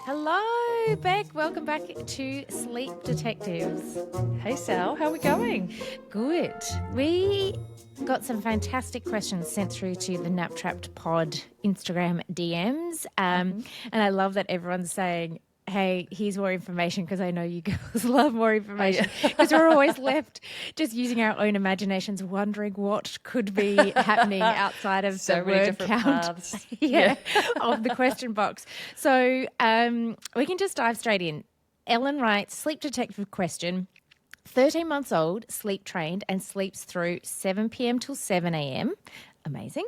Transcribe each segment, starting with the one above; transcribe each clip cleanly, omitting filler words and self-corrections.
Hello, Beck. Welcome back to Sleep Detectives. Hey Sal, how are we going? Good. We got some fantastic questions sent through to the Nap Trapped Pod Instagram DMs. And I love that everyone's saying, hey, here's more information, because I know you girls love more information, because we're always left just using our own imaginations, wondering what could be happening outside of So the many word different count paths. of the question box. So we can just dive straight in. Ellen writes, sleep detective question. 13 months old, sleep trained, and sleeps through 7 p.m. till 7 a.m. Amazing.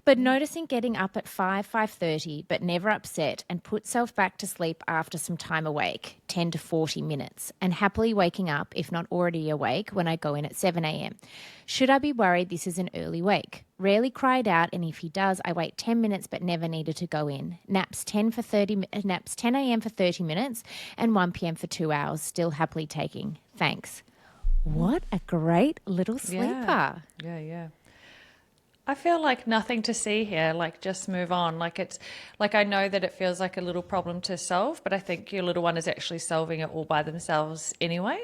But noticing getting up at 5:30, but never upset, and puts self back to sleep after some time awake, 10 to 40 minutes, and happily waking up, if not already awake, when I go in at 7 a.m. Should I be worried this is an early wake? Rarely cried out, and if he does, I wait 10 minutes but never needed to go in. Naps 10 a.m. for 30 minutes and 1 p.m. for 2 hours, still happily taking. Thanks. What a great little sleeper. Yeah. I feel like nothing to see here, like just move on. Like it's like I know that it feels like a little problem to solve, but I think your little one is actually solving it all by themselves anyway.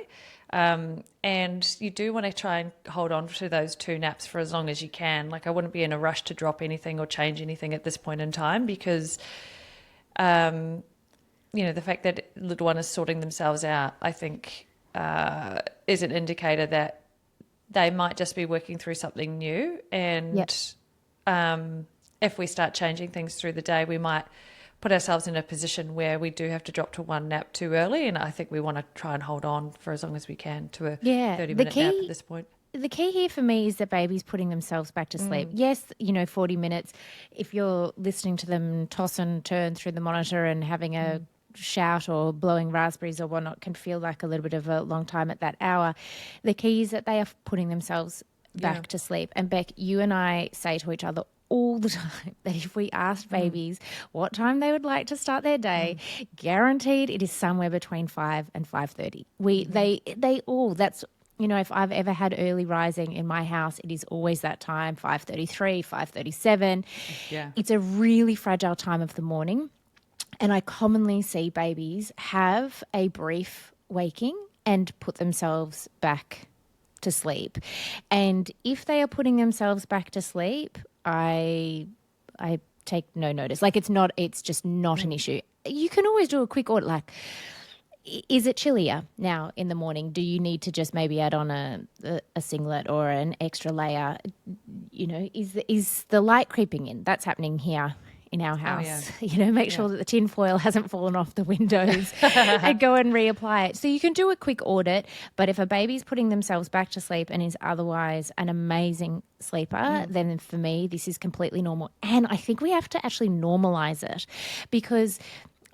And you do want to try and hold on to those 2 naps for as long as you can. Like I wouldn't be in a rush to drop anything or change anything at this point in time, because the fact that little one is sorting themselves out, I think is an indicator that they might just be working through something new. And if we start changing things through the day, we might put ourselves in a position where we do have to drop to 1 nap too early. And I think we want to try and hold on for as long as we can to a 30-minute nap at this point. The key here for me is that babies putting themselves back to sleep. Yes, 40 minutes. If you're listening to them toss and turn through the monitor and having a shout or blowing raspberries or whatnot can feel like a little bit of a long time at that hour. The key is that they are putting themselves back to sleep. And Beck, you and I say to each other all the time that if we asked babies what time they would like to start their day, guaranteed it is somewhere between 5 and 5:30. They all, that's, if I've ever had early rising in my house, it is always that time, 5:33, 5:37. Yeah. It's a really fragile time of the morning. And I commonly see babies have a brief waking and put themselves back to sleep. And if they are putting themselves back to sleep, I take no notice. Like it's just not an issue. You can always do a quick audit, like, is it chillier now in the morning? Do you need to just maybe add on a singlet or an extra layer? Is the light creeping in? That's happening here in our house. Make sure that the tin foil hasn't fallen off the windows and go and reapply it. So you can do a quick audit, but if a baby's putting themselves back to sleep and is otherwise an amazing sleeper, then for me, this is completely normal. And I think we have to actually normalize it, because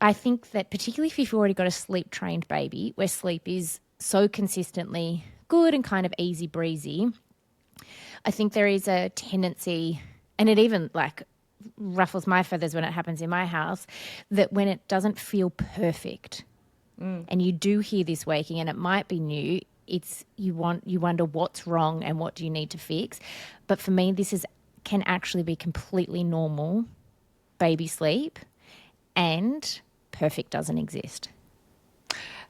I think that particularly if you've already got a sleep-trained baby where sleep is so consistently good and kind of easy breezy, I think there is a tendency, and it even ruffles my feathers when it happens in my house, that when it doesn't feel perfect and you do hear this waking and it might be new, you wonder what's wrong and what do you need to fix. But for me, can actually be completely normal baby sleep, and perfect doesn't exist.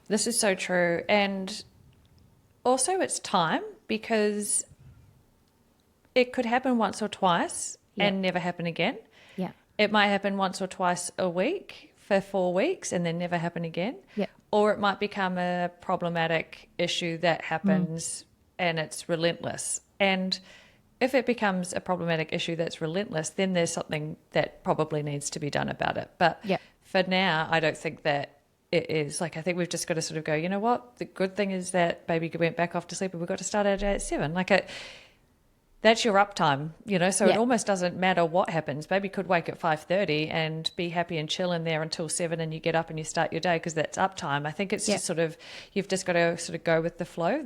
This is so true. And also it's time, because it could happen once or twice and never happen again. Yeah. It might happen once or twice a week for 4 weeks and then never happen again. Yeah. Or it might become a problematic issue that happens and it's relentless. And if it becomes a problematic issue that's relentless, then there's something that probably needs to be done about it. But for now, I don't think that it is. I think we've just got to sort of go, you know what? The good thing is that baby went back off to sleep and we've got to start our day at 7. That's your uptime, so it almost doesn't matter what happens. Baby could wake at 5:30 and be happy and chill in there until 7, and you get up and you start your day because that's uptime. I think it's just sort of, you've just got to sort of go with the flow.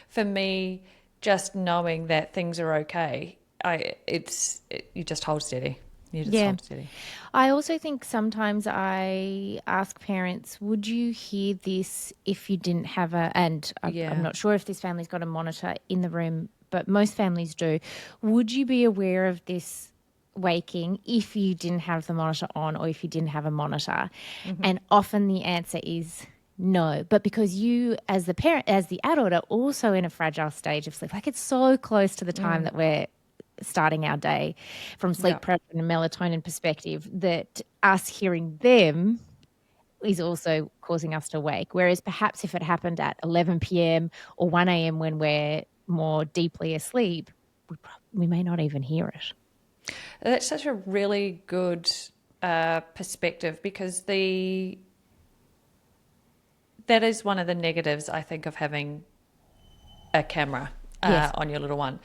For me, just knowing that things are okay, you just hold steady. Hold steady. I also think sometimes I ask parents, would you hear this if you didn't have I'm not sure if this family's got a monitor in the room, but most families do. Would you be aware of this waking if you didn't have the monitor on or if you didn't have a monitor? And often the answer is no. But because you as the parent, as the adult, are also in a fragile stage of sleep, like it's so close to the time that we're starting our day from sleep Yeah. prep and a melatonin perspective, that us hearing them is also causing us to wake. Whereas perhaps if it happened at 11 p.m. or 1 a.m. when we're more deeply asleep, we may not even hear it. That's such a really good perspective, because that is one of the negatives, I think, of having a camera Yes. on your little one.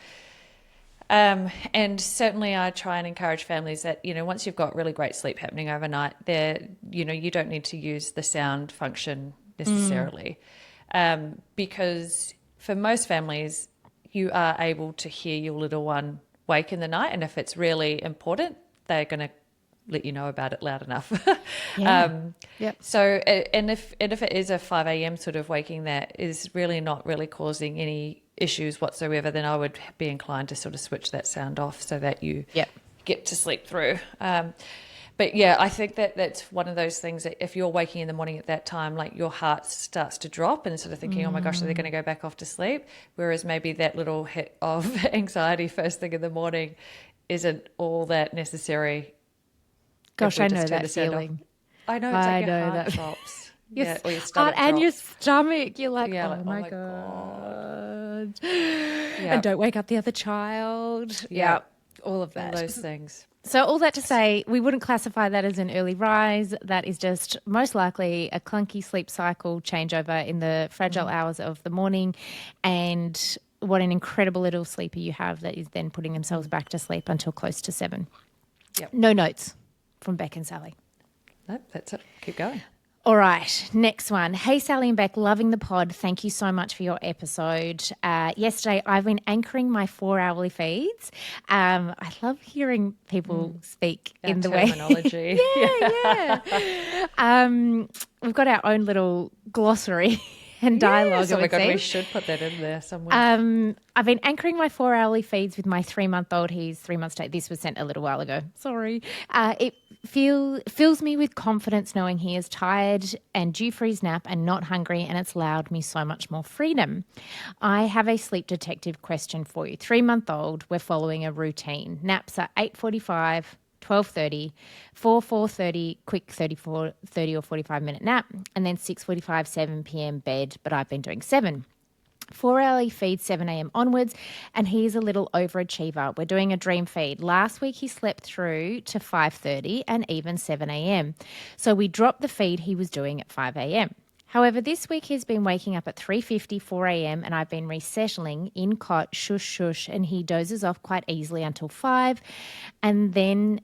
And certainly I try and encourage families that, once you've got really great sleep happening overnight, you don't need to use the sound function necessarily. Because for most families, you are able to hear your little one wake in the night. And if it's really important, they're going to let you know about it loud enough. Yeah. Yep. So, and if it is a 5 a.m. sort of waking that is really not really causing any issues whatsoever, then I would be inclined to sort of switch that sound off so that you get to sleep through. But yeah, I think that's one of those things that if you're waking in the morning at that time, like your heart starts to drop and sort of thinking, oh my gosh, are they going to go back off to sleep? Whereas maybe that little hit of anxiety first thing in the morning isn't all that necessary. Gosh, I know that feeling. I know, it's like your heart drops. Or your stomach and drops. your stomach. You're like, Yeah, oh, like, my God. And don't wake up the other child. Yeah. All of All that. those things. So all that to say, we wouldn't classify that as an early rise. That is just most likely a clunky sleep cycle changeover in the fragile hours of the morning. And what an incredible little sleeper you have that is then putting themselves back to sleep until close to 7. Yep. No notes from Beck and Sally. Nope, that's it. Keep going. All right, next one. Hey, Sally and Beck, loving the pod. Thank you so much for your episode. Yesterday, I've been anchoring my 4-hourly feeds. I love hearing people speak Our in the way. terminology. We've got our own little glossary and dialogue. Yes, oh my God, we seems. should put that in there somewhere. I've been anchoring my 4-hourly feeds with my 3-month-old. He's 3 months old. This was sent a little while ago. Sorry. It fills me with confidence knowing he is tired and due for his nap and not hungry, and it's allowed me so much more freedom. I have a sleep detective question for you. 3-month-old, we're following a routine. Naps are 8:45, 12:30, 4:30, quick 30 or 45-minute nap, and then 6:45, 7 p.m. bed, but I've been doing 7. 4-hourly feed 7 a.m. onwards, and he's a little overachiever. We're doing a dream feed. Last week he slept through to 5:30 and even 7 a.m. So we dropped the feed he was doing at 5 a.m. However, this week he's been waking up at 3:50, 4 a.m. and I've been resettling in cot, shush, shush, and he dozes off quite easily until 5 and then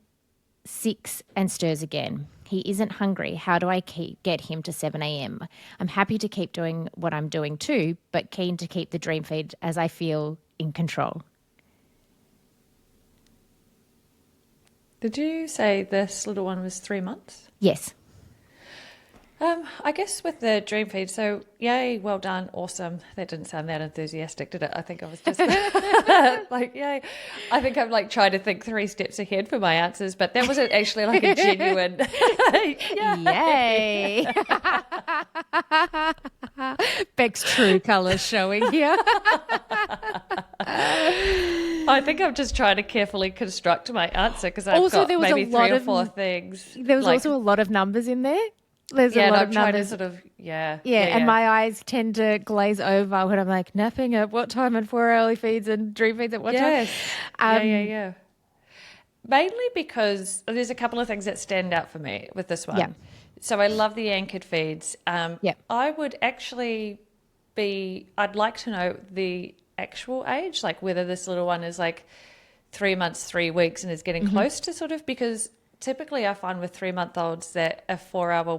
6 and stirs again. He isn't hungry. How do I get him to 7 a.m.? I'm happy to keep doing what I'm doing too, but keen to keep the dream feed as I feel in control. Did you say this little one was 3 months? Yes. I guess with the dream feed, so yay, well done, awesome. That didn't sound that enthusiastic, did it? I think I was just like, yay. I think I'm like trying to think 3 steps ahead for my answers, but that wasn't actually like a genuine yay. Beck's true colours showing here. I think I'm just trying to carefully construct my answer because I've Also, got there was maybe a lot 3 or of 4 things. There was also a lot of numbers in there. There's a lot and of I'm trying to numbers. sort of, And my eyes tend to glaze over when I'm like napping at what time and 4-hourly feeds and dream feeds at what time. Yeah. Mainly because there's a couple of things that stand out for me with this one. Yeah. So I love the anchored feeds. I would actually I'd like to know the actual age, like whether this little one is like 3 months, 3 weeks and is getting close to sort of, because typically I find with 3-month-olds that a 4-hour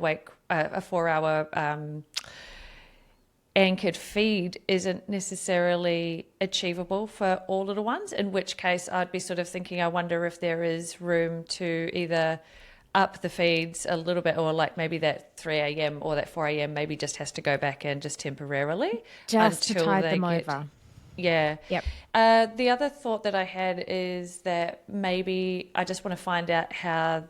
anchored feed isn't necessarily achievable for all little ones, in which case I'd be sort of thinking, I wonder if there is room to either up the feeds a little bit, or like maybe that 3 a.m. or that 4 a.m. maybe just has to go back in just temporarily. Just to tide them over. Yeah. Yep. The other thought that I had is that maybe I just want to find out how,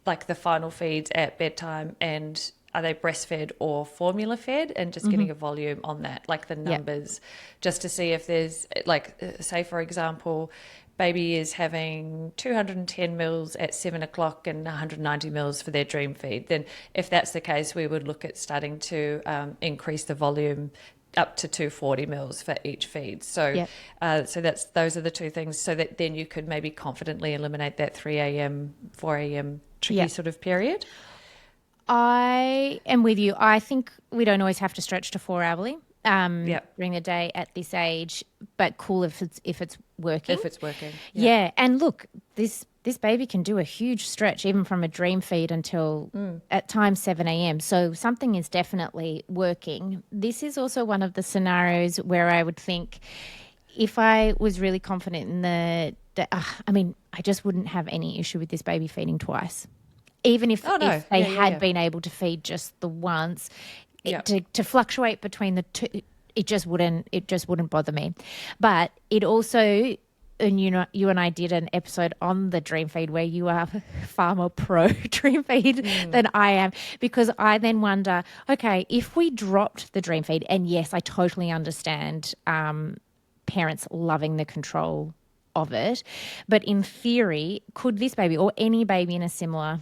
like, the final feeds at bedtime, and are they breastfed or formula fed, and just getting a volume on that, like the Yep. numbers, just to see if there's, like, say, for example, baby is having 210 mils at 7 o'clock and 190 mils for their dream feed. Then, if that's the case, we would look at starting to increase the volume up to 240 mils for each feed. So, Yep. those are the two things. So that then you could maybe confidently eliminate that 3 a.m., 4 a.m. tricky Yep. sort of period. I am with you. I think we don't always have to stretch to 4 hourly Yep, during the day at this age, but cool if it's working. if it's working. Yeah. Yeah, and look, this baby can do a huge stretch even from a dream feed until at times 7 a.m. So something is definitely working. This is also one of the scenarios where I would think if I was really confident in I mean, I just wouldn't have any issue with this baby feeding twice. Even if, Oh no. if they Yeah, yeah, had yeah. been able to feed just the once, Yep. to fluctuate between the two, it just wouldn't bother me. But it also, and you and I did an episode on the dream feed where you are far more pro dream feed than I am, because I then wonder, okay, if we dropped the dream feed, and yes, I totally understand parents loving the control of it, but in theory, could this baby or any baby in a similar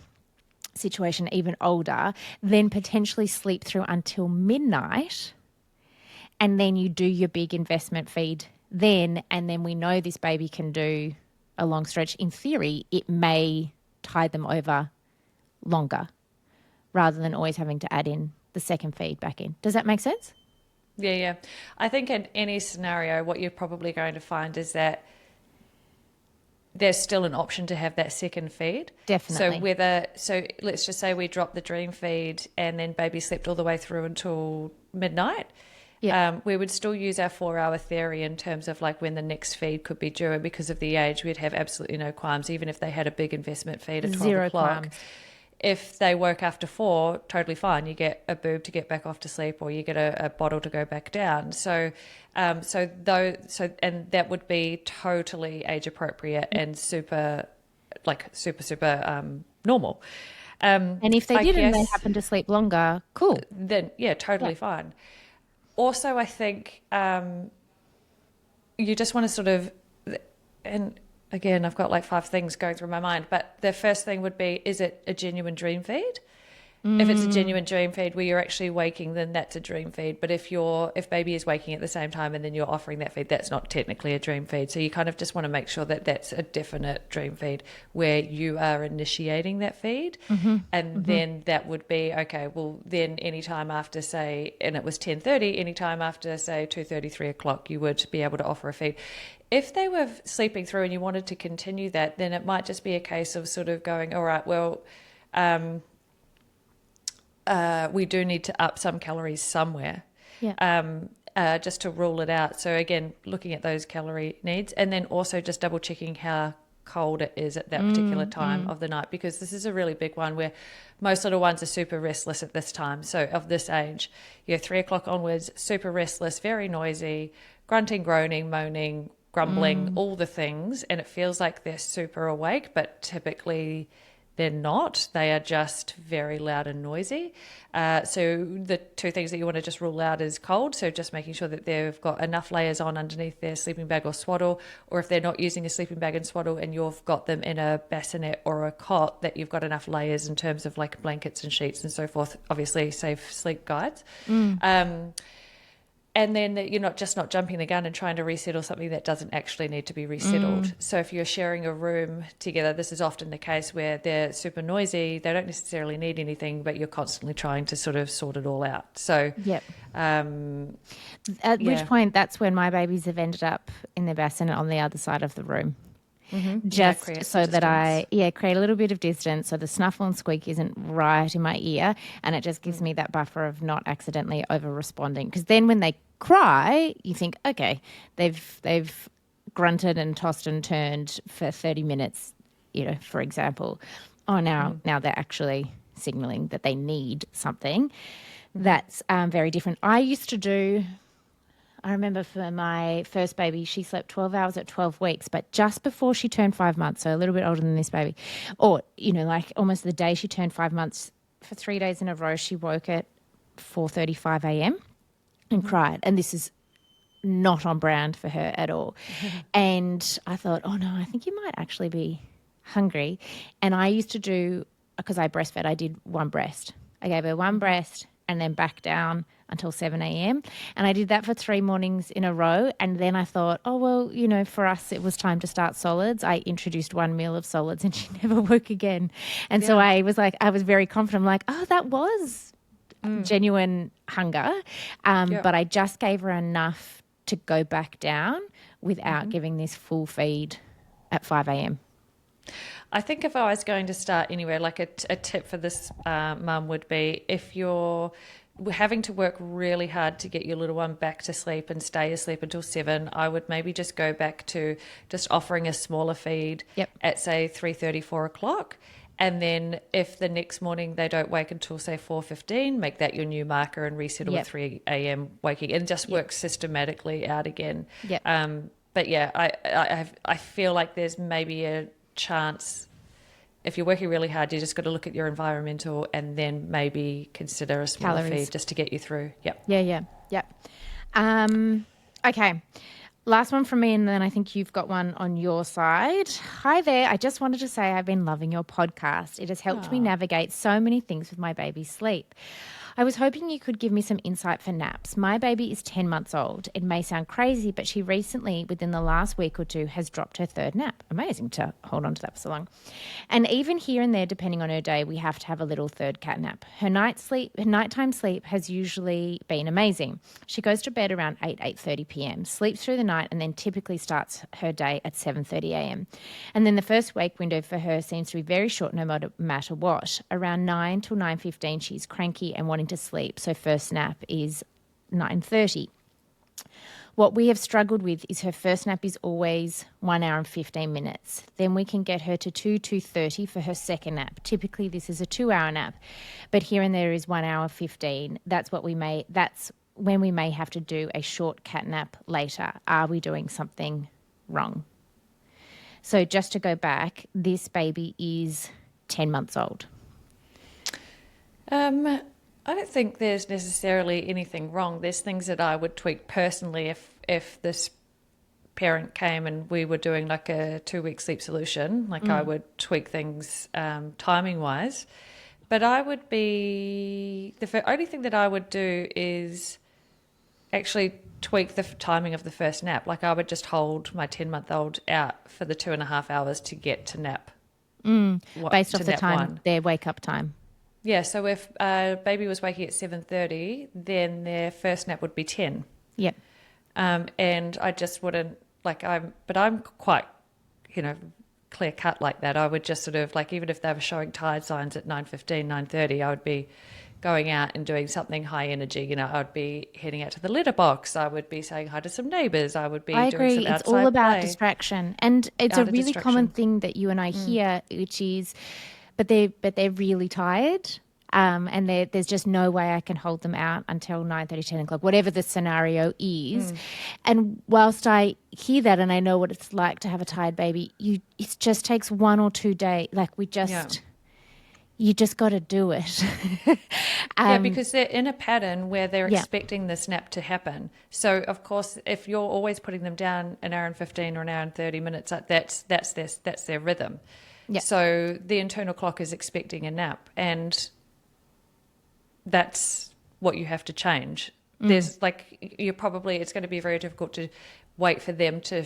situation, even older, then potentially sleep through until midnight, and then you do your big investment feed then, and then we know this baby can do a long stretch. In theory, it may tide them over longer rather than always having to add in the second feed back in. Does that make sense? Yeah, yeah. I think in any scenario, what you're probably going to find is that there's still an option to have that second feed. Definitely. So let's just say we drop the dream feed and then baby slept all the way through until midnight. Yeah. We would still use our 4 hour theory in terms of like when the next feed could be due. And because of the age, we'd have absolutely no qualms, even if they had a big investment feed at 12 Zero o'clock. qualms. If they woke after 4, totally fine. You get a boob to get back off to sleep, or you get a bottle to go back down. And that would be totally age appropriate and super normal. And if they I did and they guess happen to sleep longer, cool. then yeah, Yeah. totally fine. Also, I think you just want to sort of, and again, I've got like 5 things going through my mind, but the first thing would be, is it a genuine dream feed? If it's a genuine dream feed where you're actually waking, then that's a dream feed. But if baby is waking at the same time and then you're offering that feed, that's not technically a dream feed. So you kind of just want to make sure that that's a definite dream feed where you are initiating that feed. And then that would be, okay, well, then anytime after, say, and it was 10:30, anytime after, say, 2:30, 3 o'clock, you would be able to offer a feed. If they were sleeping through and you wanted to continue that, then it might just be a case of sort of going, all right, well, we do need to up some calories somewhere, Yeah. just to rule it out. So again, looking at those calorie needs, and then also just double checking how cold it is at that particular time of the night, because this is a really big one where most little ones are super restless at this time. So of this age, 3 o'clock onwards, super restless, very noisy, grunting, groaning, moaning, grumbling, all the things, and it feels like they're super awake, but typically they're not. They are just very loud and noisy. So the 2 things that you want to just rule out is cold. So just making sure that they've got enough layers on underneath their sleeping bag or swaddle, or if they're not using a sleeping bag and swaddle and you've got them in a bassinet or a cot, that you've got enough layers in terms of like blankets and sheets and so forth. Obviously, safe sleep guides. And then that you're not jumping the gun and trying to resettle something that doesn't actually need to be resettled. So if you're sharing a room together, this is often the case where they're super noisy, they don't necessarily need anything, but you're constantly trying to sort of sort it all out. So Yep. um, At which yeah. point, that's when my babies have ended up in their bassinet on the other side of the room. Just create so some that distance. create a little bit of distance so the snuffle and squeak isn't right in my ear, and it just gives me that buffer of not accidentally over responding. Because then when they cry, you think, okay, they've grunted and tossed and turned for 30 minutes, for example. Oh, now they're actually signaling that they need something. That's very different. I used to do I remember for my first baby, she slept 12 hours at 12 weeks, but just before she turned 5 months, so a little bit older than this baby, or, like almost the day she turned 5 months, for 3 days in a row, she woke at 4:35 a.m. and cried. And this is not on brand for her at all. And I thought, oh no, I think you might actually be hungry. And I used to do, because I breastfed, I did one breast. I gave her one breast and then back down until 7 a.m. And I did that for 3 mornings in a row. And then I thought, oh, well, for us, it was time to start solids. I introduced one meal of solids and she never woke again. And so I was very confident. I'm like, oh, that was genuine hunger. But I just gave her enough to go back down without giving this full feed at 5 a.m. I think if I was going to start anywhere, like a tip for this mum would be, if you're having to work really hard to get your little one back to sleep and stay asleep until 7, I would maybe just go back to just offering a smaller feed at, say, 3:30, 4 o'clock. And then if the next morning they don't wake until, say, 4:15, make that your new marker and reset with 3 a.m. waking, and just work systematically out again. But yeah, I feel like there's maybe a chance, if you're working really hard, you just got to look at your environmental and then maybe consider a smaller feed just to get you through. Okay. Last one from me, and then I think you've got one on your side. Hi there. I just wanted to say I've been loving your podcast. It has helped me navigate so many things with my baby's sleep. I was hoping you could give me some insight for naps. My baby is 10 months old. It may sound crazy, but she recently, within the last week or two, has dropped her third nap. Amazing to hold on to that for so long. And even here and there, depending on her day, we have to have a little third cat nap. Her nighttime sleep has usually been amazing. She goes to bed around 8:30 p.m., sleeps through the night, and then typically starts her day at 7:30 a.m. And then the first wake window for her seems to be very short no matter what. Around 9 till 9:15, she's cranky and wanting to sleep, so first nap is 9:30. What we have struggled with is her first nap is always 1 hour and 15 minutes. Then we can get her to 2:30 for her second nap. Typically this is a 2-hour nap, but here and there is 1 hour 15. That's when we may have to do a short cat nap later. Are we doing something wrong? So just to go back, this baby is 10 months old. I don't think there's necessarily anything wrong. There's things that I would tweak personally if this parent came and we were doing like a 2-week sleep solution. Like I would tweak things timing wise. But I would be the only thing that I would do is actually tweak the timing of the first nap. Like I would just hold my 10-month-old out for the 2.5 hours to get to nap. Based off the time, one. their wake up time. Yeah, so if baby was waking at 7:30, then their first nap would be 10. Yep. And I just wouldn't, but I'm quite, clear cut like that. I would just sort of, even if they were showing tired signs at 9:15, 9:30, I would be going out and doing something high energy. I would be heading out to the litter box. I would be saying hi to some neighbours. I would be doing some outside It's all about play. distraction. And it's a really common thing that you and I hear, which is, but they're really tired. And there's just no way I can hold them out until 9:30, 10 o'clock, whatever the scenario is. And whilst I hear that and I know what it's like to have a tired baby, it just takes 1 or 2 days. You just got to do it. Because they're in a pattern where they're expecting this nap to happen. So, of course, if you're always putting them down an hour and 15 or an hour and 30 minutes, that's their rhythm. Yeah. So the internal clock is expecting a nap, and that's what you have to change. There's it's going to be very difficult to wait for them to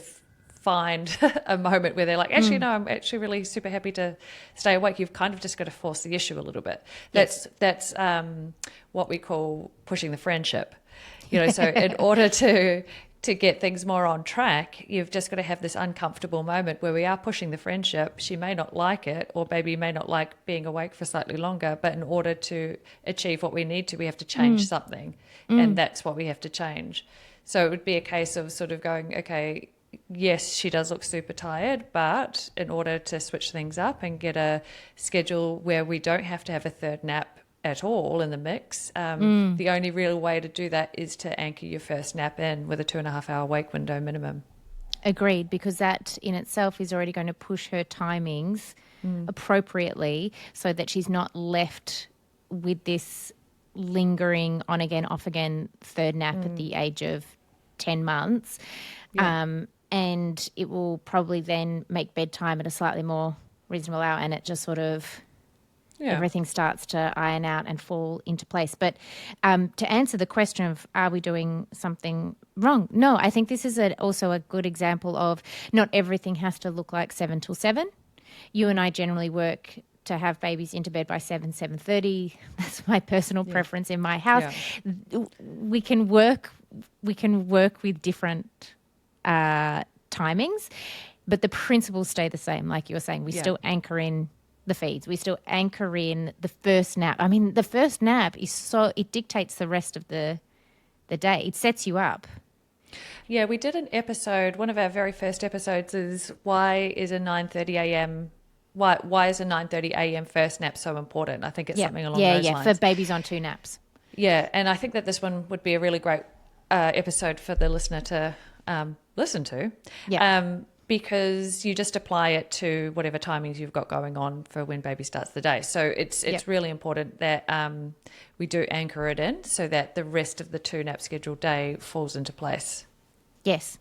find a moment where they're like, actually, no, I'm actually really super happy to stay awake. You've kind of just got to force the issue a little bit. That's what we call pushing the friendship. So in order to get things more on track, you've just got to have this uncomfortable moment where we are pushing the friendship. She may not like it, or baby may not like being awake for slightly longer, but in order to achieve what we need to, we have to change something, and that's what we have to change. So it would be a case of sort of going, okay, yes, she does look super tired, but in order to switch things up and get a schedule where we don't have to have a third nap at all in the mix. The only real way to do that is to anchor your first nap in with a 2.5 hour wake window minimum. Agreed, because that in itself is already going to push her timings appropriately so that she's not left with this lingering on again, off again third nap at the age of 10 months. Yeah. And it will probably then make bedtime at a slightly more reasonable hour, and it just sort of everything starts to iron out and fall into place. But to answer the question of are we doing something wrong? No, I think this is also a good example of not everything has to look like 7 till 7. You and I generally work to have babies into bed by 7:30. That's my personal preference in my house. Yeah. We can work with different timings, but the principles stay the same. Like you were saying, we still anchor in the feeds. We still anchor in the first nap. I mean, the first nap it dictates the rest of the day. It sets you up. Yeah, we did an episode. One of our very first episodes is why is a 9:30 a.m. Why is a 9:30 a.m. first nap so important? I think it's something along those lines. For babies on 2 naps. Yeah, and I think that this one would be a really great episode for the listener to listen to. Yeah. Because you just apply it to whatever timings you've got going on for when baby starts the day. So it's really important that we do anchor it in so that the rest of the 2 nap scheduled day falls into place. Yes,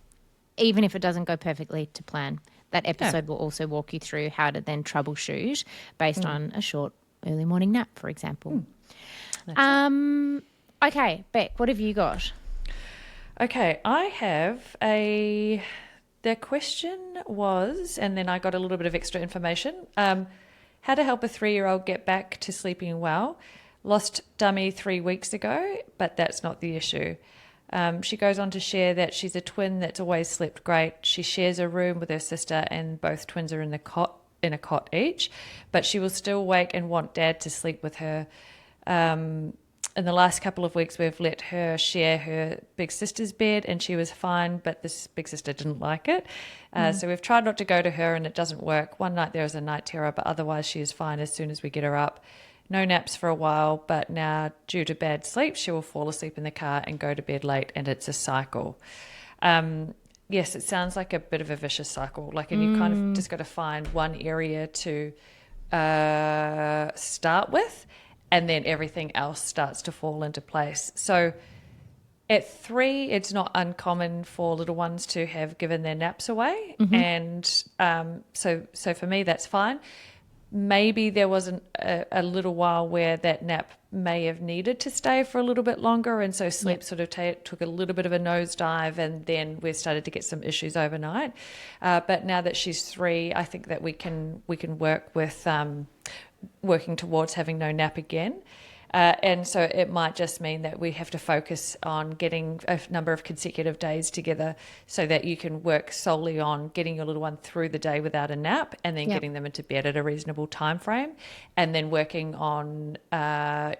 even if it doesn't go perfectly to plan. That episode will also walk you through how to then troubleshoot based on a short early morning nap, for example. Okay, Beck, what have you got? Okay, I have the question was, and then I got a little bit of extra information, how to help a 3-year-old get back to sleeping well. Lost dummy 3 weeks ago, but that's not the issue. She goes on to share that she's a twin that's always slept great. She shares a room with her sister and both twins are in a cot each, but she will still wake and want dad to sleep with her. In the last couple of weeks, we've let her share her big sister's bed and she was fine, but this big sister didn't like it. So we've tried not to go to her and it doesn't work. One night there was a night terror, but otherwise she is fine as soon as we get her up. No naps for a while, but now due to bad sleep, she will fall asleep in the car and go to bed late, and it's a cycle. Yes, it sounds like a bit of a vicious cycle. And you kind of just got to find one area to start with, and then everything else starts to fall into place. So at 3, it's not uncommon for little ones to have given their naps away. And so for me, that's fine. Maybe there was a little while where that nap may have needed to stay for a little bit longer, and so sleep sort of took a little bit of a nosedive, and then we started to get some issues overnight. But now that she's 3, I think that we can work with working towards having no nap again. And so it might just mean that we have to focus on getting a number of consecutive days together so that you can work solely on getting your little one through the day without a nap and then getting them into bed at a reasonable time frame, and then working on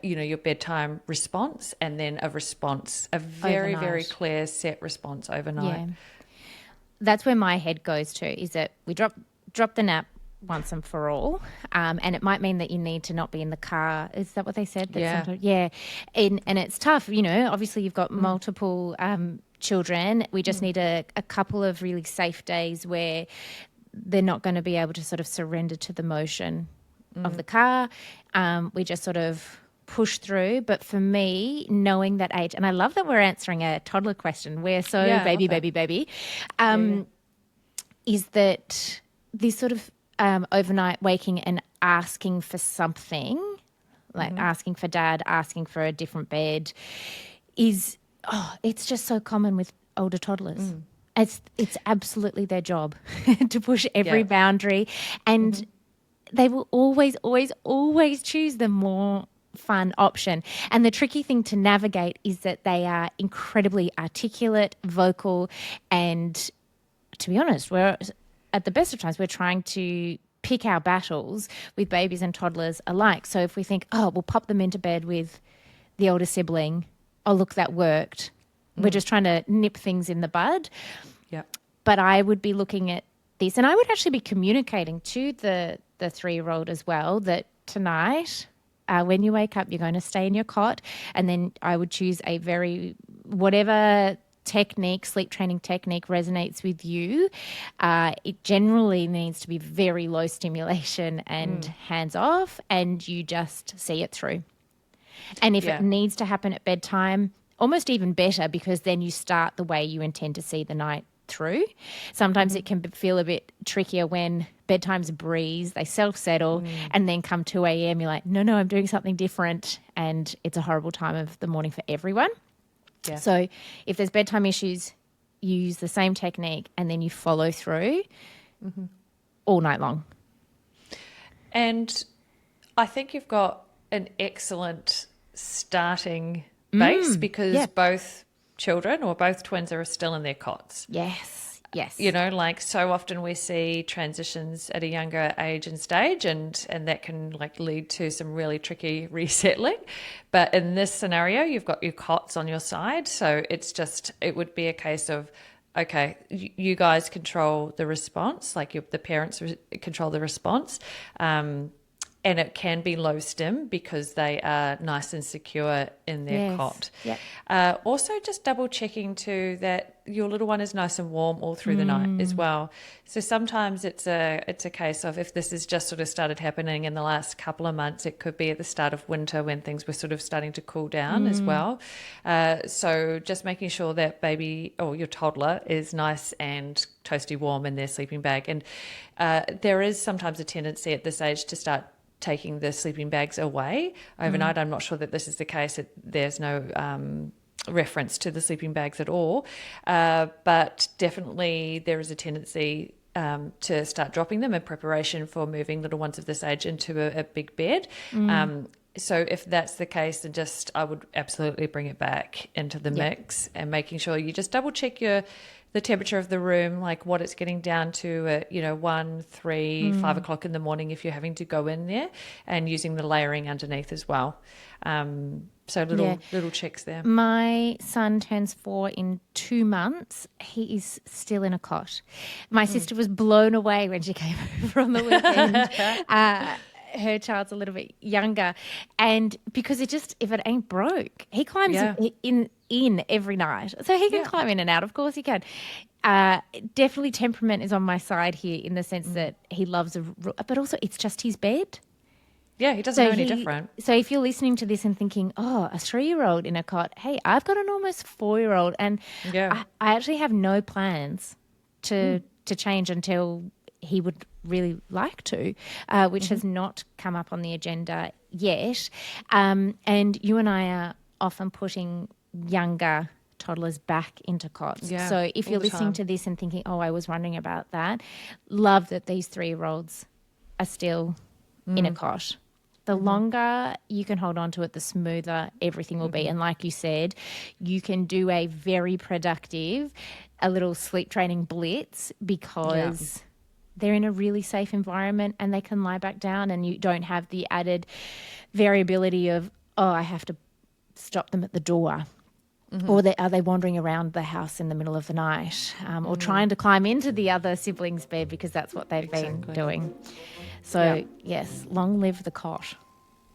your bedtime response, and then a very, overnight. Very clear set response overnight. Yeah. That's where my head goes to, is that we drop the nap once and for all, and it might mean that you need to not be in the car. Is that what they said? Yeah. And it's tough, obviously you've got multiple children. We just need a couple of really safe days where they're not going to be able to sort of surrender to the motion of the car. We just sort of push through. But for me, knowing that age, and I love that we're answering a toddler question, we're so baby, is that this sort of overnight waking and asking for something, like asking for dad, asking for a different bed, it's just so common with older toddlers. It's absolutely their job to push every boundary, and they will always choose the more fun option. And the tricky thing to navigate is that they are incredibly articulate, vocal, and to be honest, at the best of times, we're trying to pick our battles with babies and toddlers alike. So if we think, we'll pop them into bed with the older sibling, look, that worked. We're just trying to nip things in the bud. Yeah. But I would be looking at this, and I would actually be communicating to the 3-year-old as well that tonight when you wake up, you're going to stay in your cot, and then I would choose whatever sleep training technique resonates with you. It generally needs to be very low stimulation and hands off, and you just see it through. And if it needs to happen at bedtime, almost even better, because then you start the way you intend to see the night through. Sometimes it can feel a bit trickier when bedtime's a breeze, they self-settle, and then come 2 a.m. you're like, no, I'm doing something different, and it's a horrible time of the morning for everyone. Yeah. So if there's bedtime issues, you use the same technique and then you follow through all night long. And I think you've got an excellent starting base because both children or both twins are still in their cots. Yes. You know, like so often we see transitions at a younger age and stage, and that can like lead to some really tricky resettling. But in this scenario, you've got your cots on your side. So it would be a case of, okay, you guys control the response, like the parents control the response. And it can be low stim because they are nice and secure in their cot. Yep. Also, just double checking too that your little one is nice and warm all through the night as well. So sometimes it's a case of, if this has just sort of started happening in the last couple of months, it could be at the start of winter when things were sort of starting to cool down as well. So just making sure that baby or your toddler is nice and toasty warm in their sleeping bag. And there is sometimes a tendency at this age to start taking the sleeping bags away overnight. I'm not sure that this is the case. There's no reference to the sleeping bags at all. But definitely there is a tendency to start dropping them in preparation for moving little ones of this age into a big bed. So if that's the case, then I would absolutely bring it back into the mix, and making sure you just double check the temperature of the room, like what it's getting down to at 1, 3, 5 o'clock in the morning if you're having to go in there, and using the layering underneath as well. So little checks there. My son turns 4 in 2 months. He is still in a cot. My sister was blown away when she came over on the weekend. Her child's a little bit younger, and because if it ain't broke, he climbs in every night, so he can climb in and out. Of course he can. Definitely temperament is on my side here, in the sense that he loves but also it's just his bed. Yeah, he doesn't know any different. So if you're listening to this and thinking, oh, a 3-year-old in a cot, hey, I've got an almost 4-year-old, and I actually have no plans to change until he would really like to, which has not come up on the agenda yet. And you and I are often putting younger toddlers back into cots. Yeah, so if you're listening to this and thinking, oh, I was wondering about that, love that these 3-year-olds are still in a cot. The longer you can hold on to it, the smoother everything will be. And like you said, you can do a very productive, a little sleep training blitz, because they're in a really safe environment and they can lie back down, and you don't have the added variability of, oh, I have to stop them at the door. Or are they wandering around the house in the middle of the night, or trying to climb into the other sibling's bed because that's what they've been doing. So, yes, long live the cot.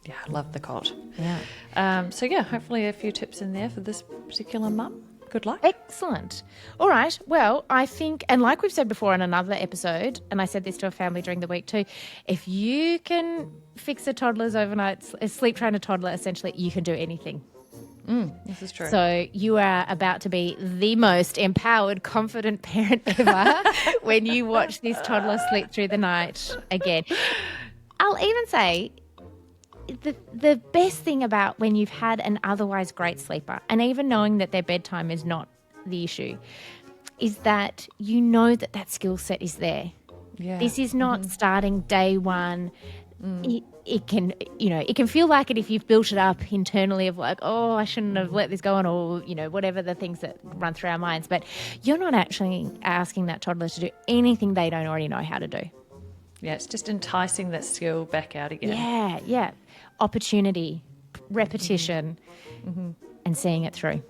Yeah, I love the cot. Yeah. So, hopefully a few tips in there for this particular mum. Good luck. Excellent. All right. Well, I think, and like we've said before on another episode, and I said this to a family during the week too, if you can fix a toddler's overnight sleep, train a toddler, essentially, you can do anything. This is true. So you are about to be the most empowered, confident parent ever when you watch this toddler sleep through the night again. I'll even say the best thing about when you've had an otherwise great sleeper, and even knowing that their bedtime is not the issue, is that you know that skill set is there. Yeah. This is not starting day one. It can feel like it if you've built it up internally of like, oh, I shouldn't have let this go on, or, whatever the things that run through our minds. But you're not actually asking that toddler to do anything they don't already know how to do. Yeah, it's just enticing that skill back out again. Yeah. Opportunity, repetition, and seeing it through.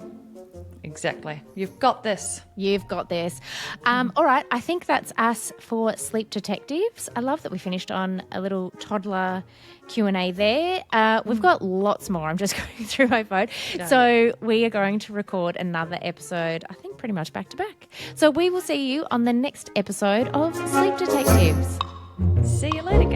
Exactly. You've got this. You've got this. All right, I think that's us for Sleep Detectives. I love that we finished on a little toddler Q&A there. We've got lots more. I'm just going through my phone. So we are going to record another episode, I think pretty much back to back. So we will see you on the next episode of Sleep Detectives. See you later,